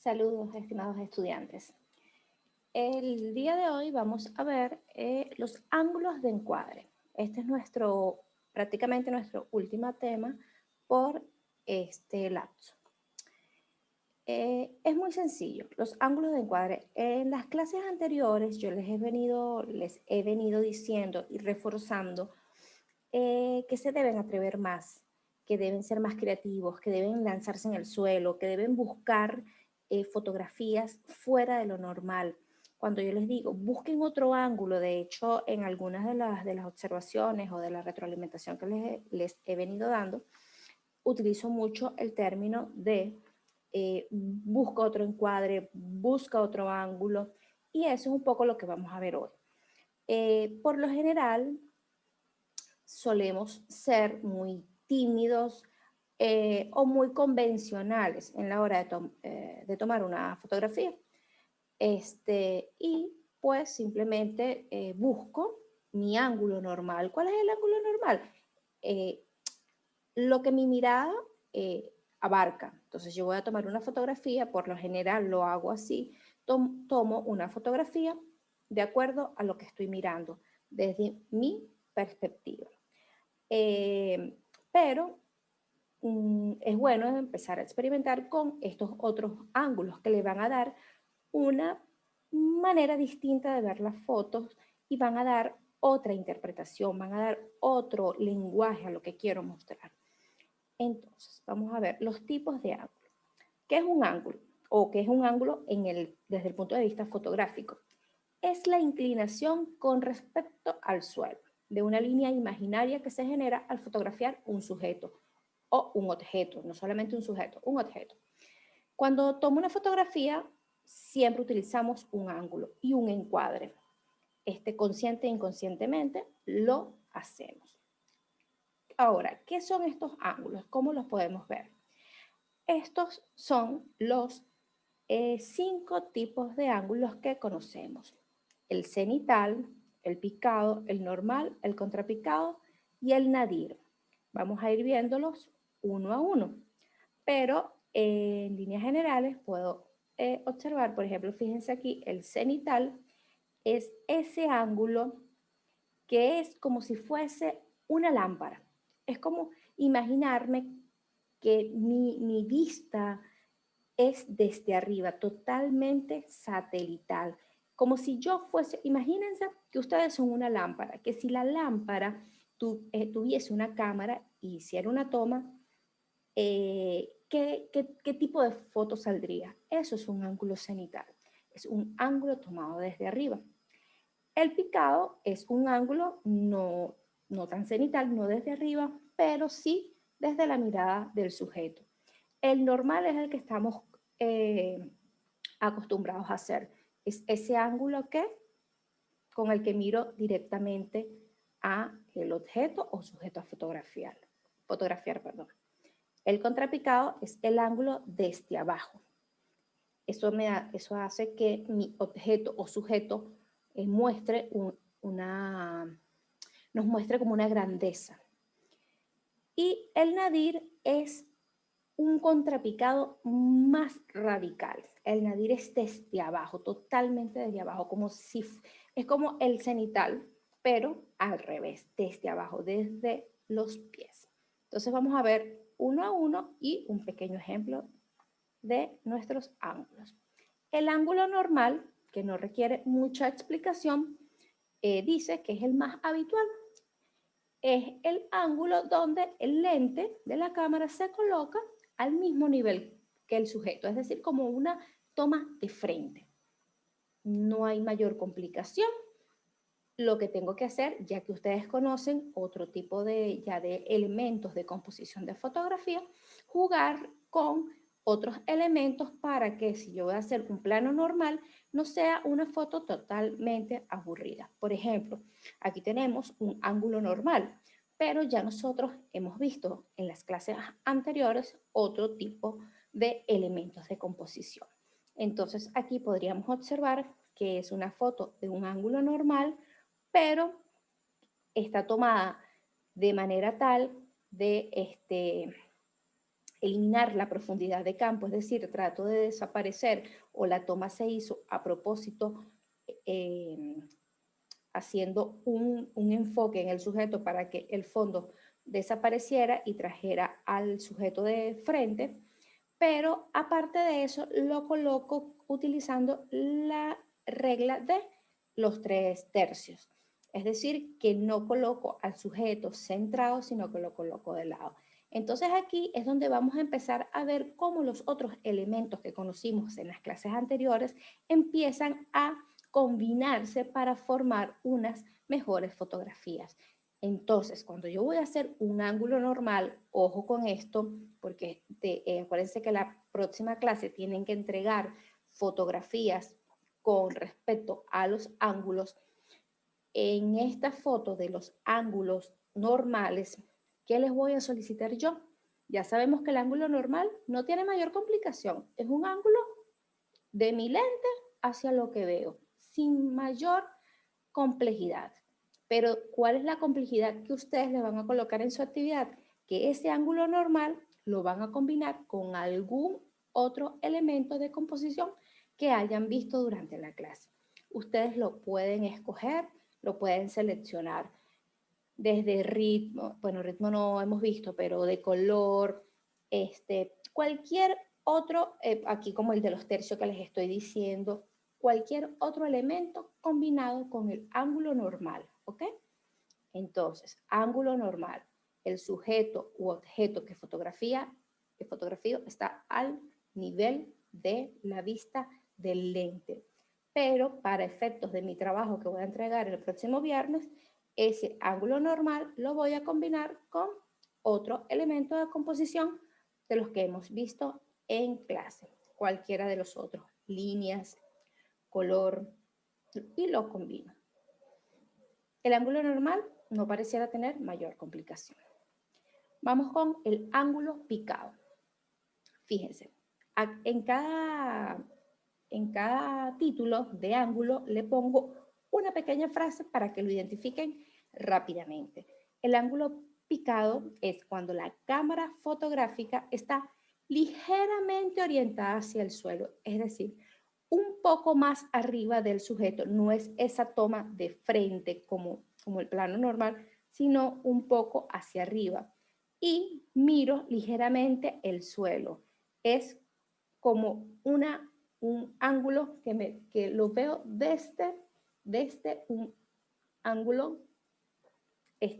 Saludos, estimados estudiantes. El día de hoy vamos a ver los ángulos de encuadre. Este es prácticamente nuestro último tema por este lapso. Es muy sencillo, los ángulos de encuadre. En las clases anteriores yo les he venido diciendo y reforzando que se deben atrever más, que deben ser más creativos, que deben lanzarse en el suelo, que deben buscar fotografías fuera de lo normal. Cuando yo les digo, busquen otro ángulo, de hecho, en algunas de las observaciones o de la retroalimentación que les he venido dando, utilizo mucho el término de busca otro encuadre, busca otro ángulo, y eso es un poco lo que vamos a ver hoy. Por lo general, solemos ser muy tímidos o muy convencionales en la hora de tomar una fotografía. Y pues simplemente busco mi ángulo normal. ¿Cuál es el ángulo normal? Eh, lo que mi mirada abarca. Entonces yo voy a tomar una fotografía, por lo general lo hago así, tomo una fotografía de acuerdo a lo que estoy mirando, desde mi perspectiva. Pero es bueno empezar a experimentar con estos otros ángulos que le van a dar una manera distinta de ver las fotos y van a dar otra interpretación, van a dar otro lenguaje a lo que quiero mostrar. Entonces, vamos a ver los tipos de ángulo. ¿Qué es un ángulo? O qué es un ángulo desde el punto de vista fotográfico. Es la inclinación con respecto al suelo de una línea imaginaria que se genera al fotografiar un sujeto o un objeto, no solamente un sujeto, un objeto. Cuando tomo una fotografía, siempre utilizamos un ángulo y un encuadre. Consciente e inconscientemente lo hacemos. Ahora, ¿qué son estos ángulos? ¿Cómo los podemos ver? Estos son los 5 tipos de ángulos que conocemos. El cenital, el picado, el normal, el contrapicado y el nadir. Vamos a ir viéndolos uno a uno, pero en líneas generales puedo observar, por ejemplo, fíjense aquí, el cenital es ese ángulo que es como si fuese una lámpara. Es como imaginarme que mi vista es desde arriba, totalmente satelital. Como si yo fuese, imagínense que ustedes son una lámpara, que si la lámpara tuviese una cámara y hiciera una toma, ¿qué tipo de foto saldría? Eso es un ángulo cenital, es un ángulo tomado desde arriba. El picado es un ángulo no tan cenital, no desde arriba, pero sí desde la mirada del sujeto. El normal es el que estamos acostumbrados a hacer. Es ese ángulo con el que miro directamente a el objeto o sujeto a fotografiar. El contrapicado es el ángulo desde abajo. Eso hace que mi objeto o sujeto nos muestre como una grandeza. Y el nadir es un contrapicado más radical. El nadir es desde abajo, totalmente desde abajo, es como el cenital, pero al revés, desde abajo, desde los pies. Entonces vamos a ver uno a uno y un pequeño ejemplo de nuestros ángulos. El ángulo normal, que no requiere mucha explicación, dice que es el más habitual. Es el ángulo donde el lente de la cámara se coloca al mismo nivel que el sujeto, es decir, como una toma de frente. No hay mayor complicación. Lo que tengo que hacer, ya que ustedes conocen otro tipo de elementos de composición de fotografía, jugar con otros elementos para que si yo voy a hacer un plano normal, no sea una foto totalmente aburrida. Por ejemplo, aquí tenemos un ángulo normal, pero ya nosotros hemos visto en las clases anteriores otro tipo de elementos de composición. Entonces aquí podríamos observar que es una foto de un ángulo normal, pero está tomada de manera tal eliminar la profundidad de campo, es decir, trato de desaparecer o la toma se hizo a propósito eh, haciendo un enfoque en el sujeto para que el fondo desapareciera y trajera al sujeto de frente, pero aparte de eso lo coloco utilizando la regla de los 3/3. Es decir, que no coloco al sujeto centrado, sino que lo coloco de lado. Entonces aquí es donde vamos a empezar a ver cómo los otros elementos que conocimos en las clases anteriores empiezan a combinarse para formar unas mejores fotografías. Entonces, cuando yo voy a hacer un ángulo normal, ojo con esto, porque acuérdense que la próxima clase tienen que entregar fotografías con respecto a los ángulos. En esta foto de los ángulos normales, ¿qué les voy a solicitar yo? Ya sabemos que el ángulo normal no tiene mayor complicación. Es un ángulo de mi lente hacia lo que veo, sin mayor complejidad. Pero, ¿cuál es la complejidad que ustedes le van a colocar en su actividad? Que ese ángulo normal lo van a combinar con algún otro elemento de composición que hayan visto durante la clase. Ustedes lo pueden escoger, lo pueden seleccionar desde ritmo, bueno, ritmo no hemos visto, pero de color, cualquier otro, aquí como el de los tercios que les estoy diciendo, cualquier otro elemento combinado con el ángulo normal, ¿ok? Entonces, ángulo normal, el sujeto u objeto que fotografío está al nivel de la vista del lente. Pero para efectos de mi trabajo que voy a entregar el próximo viernes, ese ángulo normal lo voy a combinar con otro elemento de composición de los que hemos visto en clase, cualquiera de los otros, líneas, color, y lo combino. El ángulo normal no pareciera tener mayor complicación. Vamos con el ángulo picado. Fíjense, en cada título de ángulo le pongo una pequeña frase para que lo identifiquen rápidamente. El ángulo picado es cuando la cámara fotográfica está ligeramente orientada hacia el suelo, es decir, un poco más arriba del sujeto. No es esa toma de frente como el plano normal, sino un poco hacia arriba. Y miro ligeramente el suelo. Es como un ángulo que lo veo desde un ángulo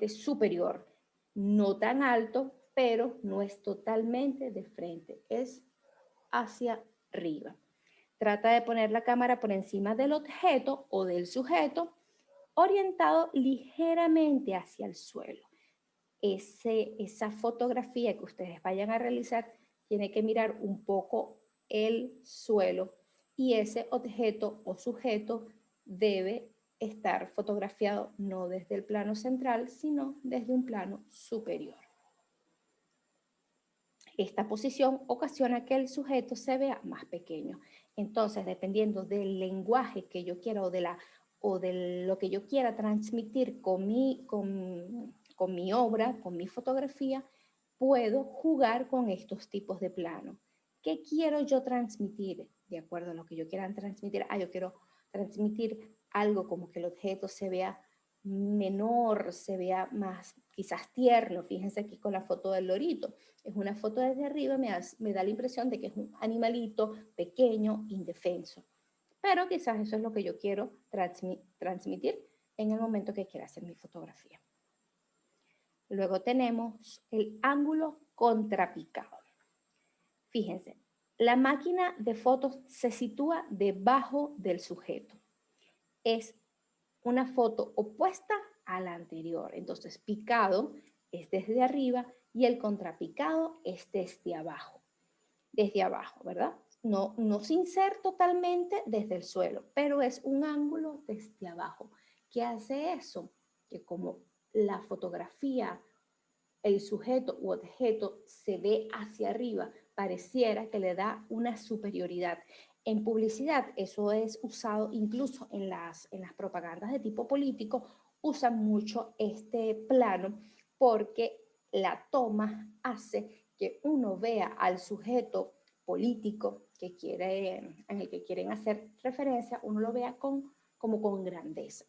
superior. No tan alto, pero no es totalmente de frente. Es hacia arriba. Trata de poner la cámara por encima del objeto o del sujeto, orientado ligeramente hacia el suelo. Esa fotografía que ustedes vayan a realizar tiene que mirar un poco el suelo y ese objeto o sujeto debe estar fotografiado no desde el plano central, sino desde un plano superior. Esta posición ocasiona que el sujeto se vea más pequeño. Entonces, dependiendo del lenguaje que yo quiera o de lo que yo quiera transmitir con mi obra, con mi fotografía, puedo jugar con estos tipos de plano. ¿Qué quiero yo transmitir? De acuerdo a lo que yo quiera transmitir. Yo quiero transmitir algo como que el objeto se vea menor, se vea más quizás tierno. Fíjense aquí con la foto del lorito. Es una foto desde arriba, me da la impresión de que es un animalito pequeño, indefenso. Pero quizás eso es lo que yo quiero transmitir en el momento que quiera hacer mi fotografía. Luego tenemos el ángulo contrapicado. Fíjense, la máquina de fotos se sitúa debajo del sujeto. Es una foto opuesta a la anterior. Entonces, picado es desde arriba y el contrapicado es desde abajo. Desde abajo, ¿verdad? No sin ser totalmente desde el suelo, pero es un ángulo desde abajo. ¿Qué hace eso? Que como la fotografía, el sujeto u objeto se ve hacia arriba, pareciera que le da una superioridad. En publicidad, eso es usado incluso en las propagandas de tipo político, usan mucho este plano porque la toma hace que uno vea al sujeto político en el que quieren hacer referencia, uno lo vea como con grandeza.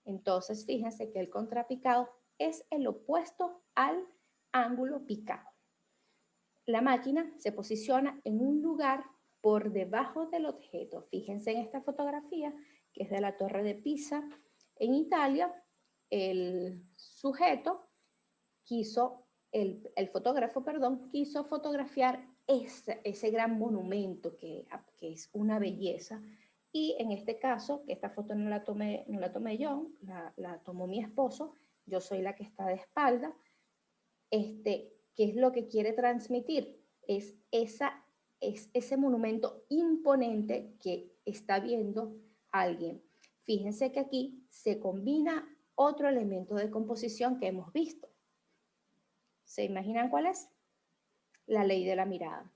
Entonces, fíjense que el contrapicado es el opuesto al ángulo picado. La máquina se posiciona en un lugar por debajo del objeto. Fíjense en esta fotografía, que es de la Torre de Pisa en Italia. El sujeto el fotógrafo, perdón, quiso fotografiar ese gran monumento que es una belleza. Y en este caso, que esta foto no la tomé yo, la tomó mi esposo, yo soy la que está de espalda. ¿Qué es lo que quiere transmitir? Es ese monumento imponente que está viendo alguien. Fíjense que aquí se combina otro elemento de composición que hemos visto. ¿Se imaginan cuál es? La ley de la mirada.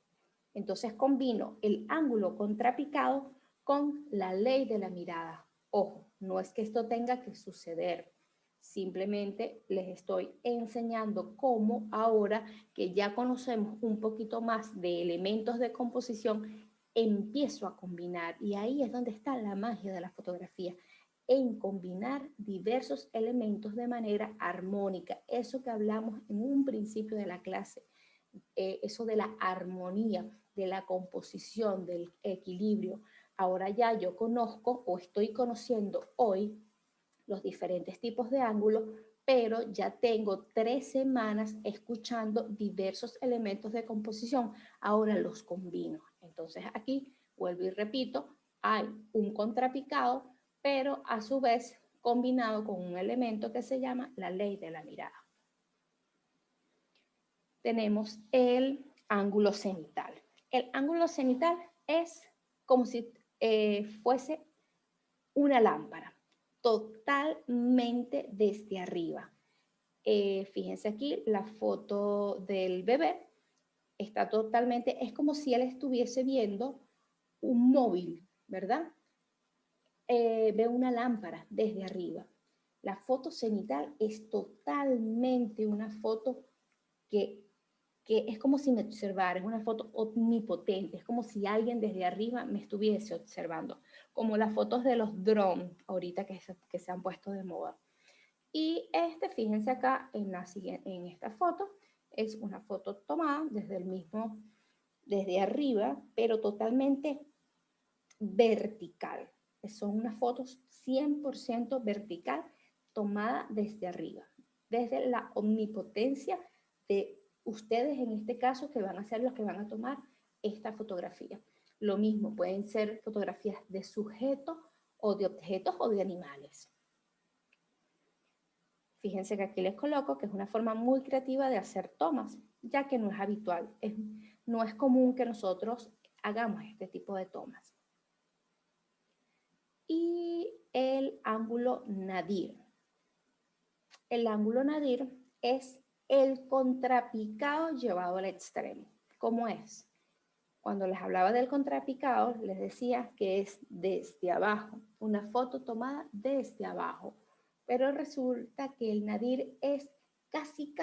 Entonces combino el ángulo contrapicado con la ley de la mirada. Ojo, no es que esto tenga que suceder. Simplemente les estoy enseñando cómo ahora que ya conocemos un poquito más de elementos de composición, empiezo a combinar. Y ahí es donde está la magia de la fotografía, en combinar diversos elementos de manera armónica. Eso que hablamos en un principio de la clase, eso de la armonía, de la composición, del equilibrio. Ahora ya yo conozco o estoy conociendo hoy los diferentes tipos de ángulos, pero ya tengo 3 semanas escuchando diversos elementos de composición. Ahora los combino. Entonces aquí, vuelvo y repito, hay un contrapicado, pero a su vez combinado con un elemento que se llama la ley de la mirada. Tenemos el ángulo cenital. El ángulo cenital es como si fuese una lámpara, totalmente desde arriba. Fíjense aquí la foto del bebé, está totalmente, es como si él estuviese viendo un móvil, ¿verdad? Ve una lámpara desde arriba. La foto cenital es totalmente una foto que es como si me observara, es una foto omnipotente, es como si alguien desde arriba me estuviese observando, como las fotos de los drones ahorita que se han puesto de moda. Y fíjense acá en esta foto, es una foto tomada desde arriba, pero totalmente vertical. Son unas fotos 100% vertical, tomada desde arriba, desde la omnipotencia de ustedes en este caso que van a ser los que van a tomar esta fotografía. Lo mismo, pueden ser fotografías de sujetos o de objetos o de animales. Fíjense que aquí les coloco que es una forma muy creativa de hacer tomas, ya que no es habitual, no es común que nosotros hagamos este tipo de tomas. Y el ángulo nadir. El ángulo nadir es el contrapicado llevado al extremo. ¿Cómo es? Cuando les hablaba del contrapicado, les decía que es desde abajo, una foto tomada desde abajo. Pero resulta que el nadir es casi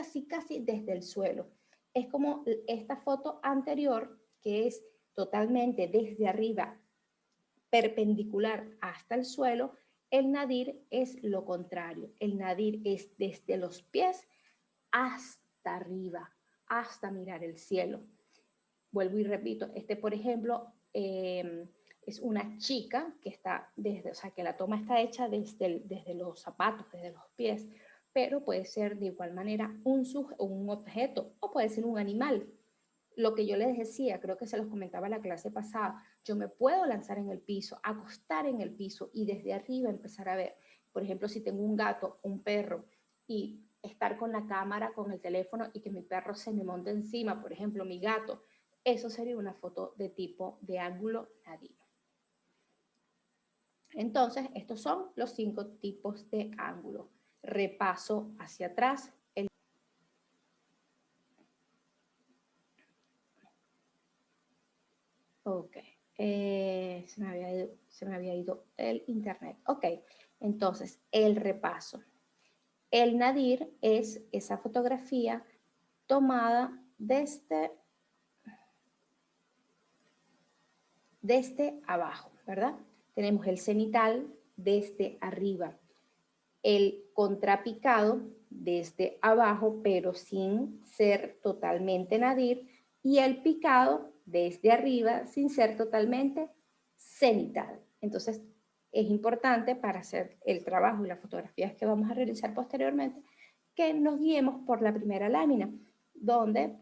desde el suelo. Es como esta foto anterior, que es totalmente desde arriba, perpendicular hasta el suelo. El nadir es lo contrario. El nadir es desde los pies hasta arriba, hasta mirar el cielo. Vuelvo y repito, por ejemplo, es una chica que está o sea, que la toma está hecha desde los zapatos, desde los pies, pero puede ser de igual manera un objeto o puede ser un animal. Lo que yo les decía, creo que se los comentaba en la clase pasada, yo me puedo lanzar en el piso, acostar en el piso y desde arriba empezar a ver. Por ejemplo, si tengo un gato, un perro, y estar con la cámara, con el teléfono y que mi perro se me monte encima, por ejemplo, mi gato, eso sería una foto de tipo de ángulo nadir. Entonces, estos son los 5 tipos de ángulo. Repaso hacia atrás. Ok, se me había ido el internet. Ok, entonces, el repaso. El nadir es esa fotografía tomada desde abajo, ¿verdad? Tenemos el cenital desde arriba, el contrapicado desde abajo, pero sin ser totalmente nadir, y el picado desde arriba sin ser totalmente cenital. Entonces, es importante para hacer el trabajo y las fotografías que vamos a realizar posteriormente que nos guiemos por la primera lámina, donde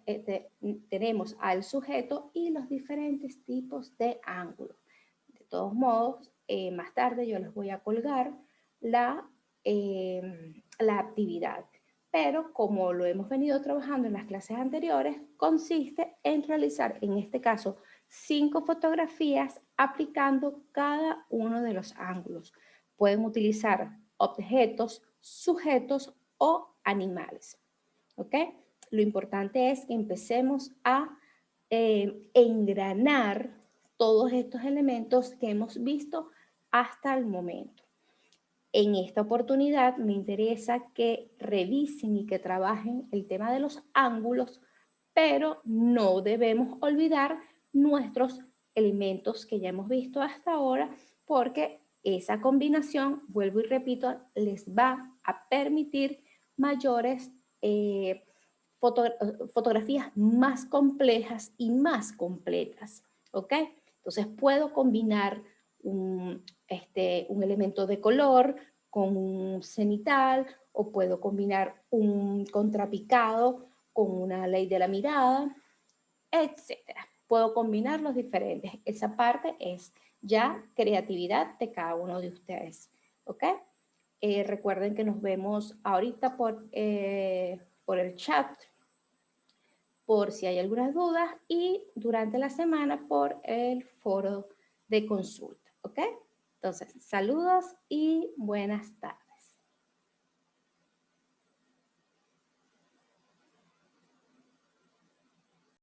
tenemos al sujeto y los diferentes tipos de ángulos. De todos modos, más tarde yo les voy a colgar la actividad. Pero como lo hemos venido trabajando en las clases anteriores, consiste en realizar, en este caso, 5 fotografías aplicando cada uno de los ángulos. Pueden utilizar objetos, sujetos o animales. ¿Ok? Lo importante es que empecemos a engranar todos estos elementos que hemos visto hasta el momento. En esta oportunidad me interesa que revisen y que trabajen el tema de los ángulos, pero no debemos olvidar nuestros elementos que ya hemos visto hasta ahora, porque esa combinación, vuelvo y repito, les va a permitir mayores fotografías más complejas y más completas, ¿ok? Entonces puedo combinar un elemento de color con un cenital, o puedo combinar un contrapicado con una ley de la mirada, etcétera. Puedo combinar los diferentes. Esa parte es ya creatividad de cada uno de ustedes, ¿ok? Recuerden que nos vemos ahorita por el chat, por si hay algunas dudas, y durante la semana por el foro de consulta, ¿ok? Entonces, saludos y buenas tardes.